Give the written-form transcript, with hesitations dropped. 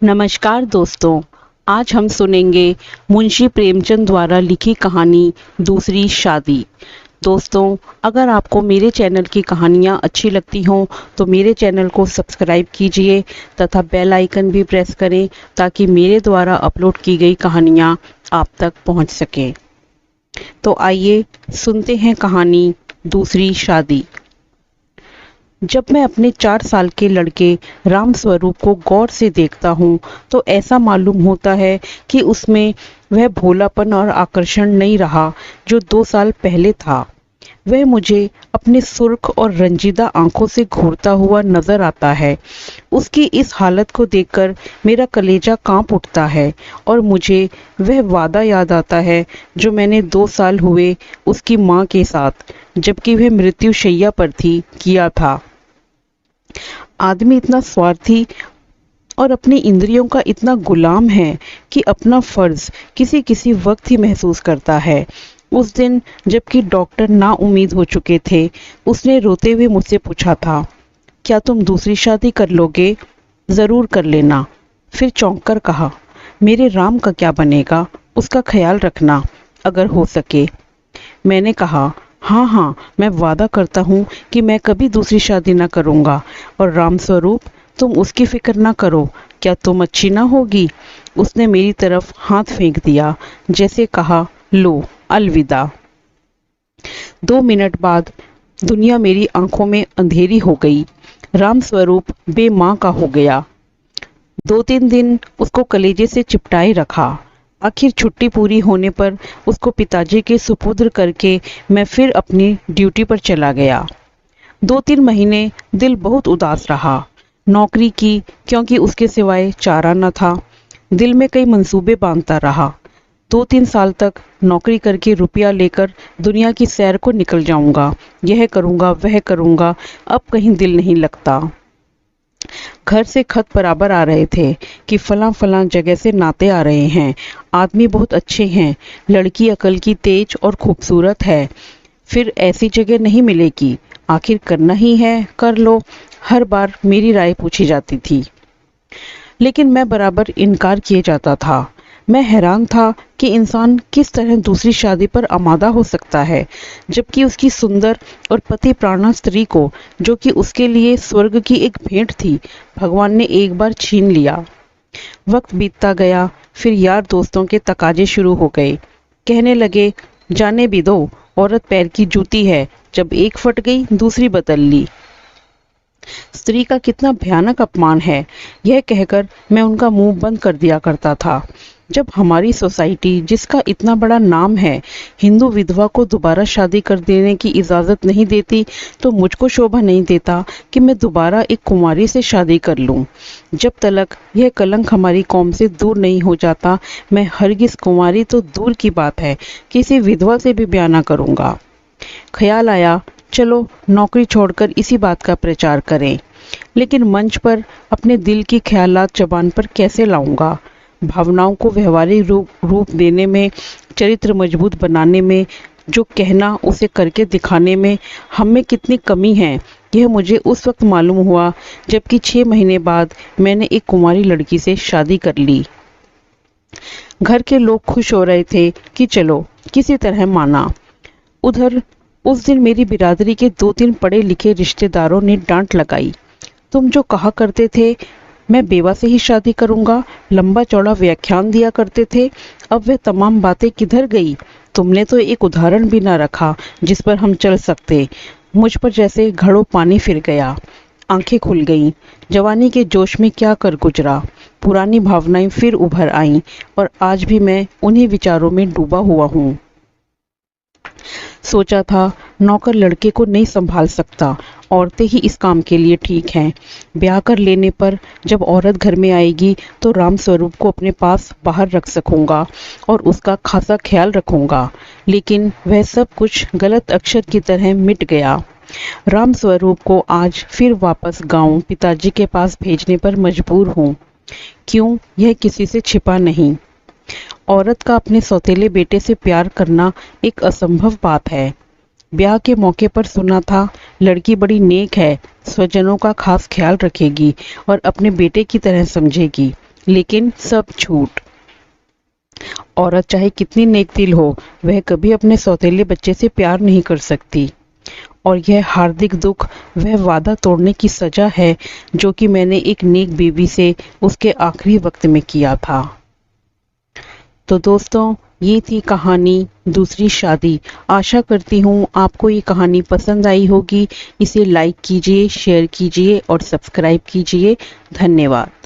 नमस्कार दोस्तों। आज हम सुनेंगे मुंशी प्रेमचंद द्वारा लिखी कहानी दूसरी शादी। दोस्तों, अगर आपको मेरे चैनल की कहानियाँ अच्छी लगती हों तो मेरे चैनल को सब्सक्राइब कीजिए तथा बेल आइकन भी प्रेस करें ताकि मेरे द्वारा अपलोड की गई कहानियाँ आप तक पहुंच सकें। तो आइए सुनते हैं कहानी दूसरी शादी। जब मैं अपने 4 साल के लड़के राम स्वरूप को गौर से देखता हूँ तो ऐसा मालूम होता है कि उसमें वह भोलापन और आकर्षण नहीं रहा जो 2 साल पहले था। वह मुझे अपने सुर्ख और रंजीदा आंखों से घूरता हुआ नजर आता है। उसकी इस हालत को देखकर मेरा कलेजा कांप उठता है और मुझे वह वादा याद आता है जो मैंने 2 साल हुए उसकी माँ के साथ, जबकि वह मृत्युशैया पर थी, किया था। आदमी इतना स्वार्थी और अपनी इंद्रियों का इतना गुलाम है कि अपना फर्ज किसी किसी वक्त ही महसूस करता है। उस दिन जबकि डॉक्टर नाउम्मीद हो चुके थे, उसने रोते हुए मुझसे पूछा था, क्या तुम दूसरी शादी कर लोगे? जरूर कर लेना। फिर चौंक कर कहा, मेरे राम का क्या बनेगा? उसका ख्याल रखना अगर हो सके। मैंने कहा, हाँ हाँ, मैं वादा करता हूँ कि मैं कभी दूसरी शादी ना करूँगा। और राम स्वरूप, तुम उसकी फिक्र ना करो, क्या तुम अच्छी ना होगी? उसने मेरी तरफ हाथ फेंक दिया, जैसे कहा, लो अलविदा। 2 मिनट बाद दुनिया मेरी आंखों में अंधेरी हो गई। राम स्वरूप बेमां का हो गया। 2-3 दिन उसको कलेजे से चिपटाए रखा। आखिर छुट्टी पूरी होने पर उसको पिताजी के सुपुर्द करके मैं फिर अपनी ड्यूटी पर चला गया। 2-3 महीने दिल बहुत उदास रहा। नौकरी की क्योंकि उसके सिवाय चारा न था। दिल में कई मंसूबे बांधता रहा। 2-3 साल तक नौकरी करके रुपया लेकर दुनिया की सैर को निकल जाऊंगा। यह करूंगा, वह करूंगा। अब कहीं दिल नहीं लगता। घर से खत बराबर आ रहे थे कि फलां फलां जगह से नाते आ रहे हैं, आदमी बहुत अच्छे हैं, लड़की अकल की तेज और खूबसूरत है, फिर ऐसी जगह नहीं मिलेगी, आखिर करना ही है, कर लो। हर बार मेरी राय पूछी जाती थी, लेकिन मैं बराबर इनकार किए जाता था। मैं हैरान था कि इंसान किस तरह दूसरी शादी पर आमादा हो सकता है, जबकि उसकी सुंदर और पति प्राणा स्त्री को, जो कि उसके लिए स्वर्ग की एक भेंट थी, भगवान ने एक बार छीन लिया। वक्त बीतता गया, फिर यार दोस्तों के तकाजे शुरू हो गए। कहने लगे, जाने भी दो, औरत पैर की जूती है, जब एक फट गई दूसरी बदल ली। स्त्री का कितना भयानक अपमान है, यह कहकर मैं उनका मुंह बंद कर दिया करता था। जब हमारी सोसाइटी, जिसका इतना बड़ा नाम है, हिंदू विधवा को दोबारा शादी कर देने की इजाज़त नहीं देती, तो मुझको शोभा नहीं देता कि मैं दोबारा एक कुंवारी से शादी कर लूं। जब तलक यह कलंक हमारी कौम से दूर नहीं हो जाता, मैं हरगिज कुंवारी तो दूर की बात है, किसी विधवा से भी ब्याह ना करूंगा। ख्याल आया, चलो नौकरी छोड़कर इसी बात का प्रचार करें, लेकिन मंच पर अपने दिल की ख्यालात जबान पर कैसे लाऊंगा? भावनाओं को व्यवहारिक रूप देने में, चरित्र मजबूत बनाने में, जो कहना उसे करके दिखाने में हम में कितनी कमी है, यह मुझे उस वक्त मालूम हुआ जबकि 6 महीने बाद मैंने एक कुंवारी लड़की से शादी कर ली। घर के लोग खुश हो रहे थे कि चलो किसी तरह माना। उधर उस दिन मेरी बिरादरी के 2-3 पढ़े लिखे रिश्तेदारों ने डांट लगाई, तुम जो कहा करते थे मैं बेवा से ही शादी करूंगा, लंबा चौड़ा व्याख्यान दिया करते थे, अब वह तमाम बातें किधर गई? तुमने तो एक उदाहरण भी ना रखा जिस पर हम चल सकते। मुझ पर जैसे घड़ों पानी फिर गया। आंखें खुल गईं। जवानी के जोश में क्या कर गुजरा, पुरानी भावनाएं फिर उभर आईं और आज भी मैं उन्हीं विचारों में डूबा हुआ हूँ। सोचा था नौकर लड़के को नहीं संभाल सकता, औरतें ही इस काम के लिए ठीक हैं। ब्याह कर लेने पर जब औरत घर में आएगी तो राम स्वरूप को अपने पास बाहर रख सकूंगा और उसका खासा ख्याल रखूंगा, लेकिन वह सब कुछ गलत अक्षर की तरह मिट गया। राम स्वरूप को आज फिर वापस गांव पिताजी के पास भेजने पर मजबूर हूँ। क्यों, यह किसी से छिपा नहीं। औरत का अपने सौतेले बेटे से प्यार करना एक असंभव बात है। ब्याह के मौके पर सुना था लड़की बड़ी नेक है, स्वजनों का खास ख्याल रखेगी और अपने बेटे की तरह समझेगी। लेकिन सब झूठ। औरत चाहे कितनी नेक दिल हो, वह कभी अपने सौतेले बच्चे से प्यार नहीं कर सकती। और यह हार्दिक दुख वह वादा तोड़ने की सजा है जो कि मैंने एक नेक बेबी से उसके आखिरी वक्त में किया था। तो दोस्तों, ये थी कहानी दूसरी शादी। आशा करती हूँ आपको ये कहानी पसंद आई होगी। इसे लाइक कीजिए, शेयर कीजिए और सब्सक्राइब कीजिए। धन्यवाद।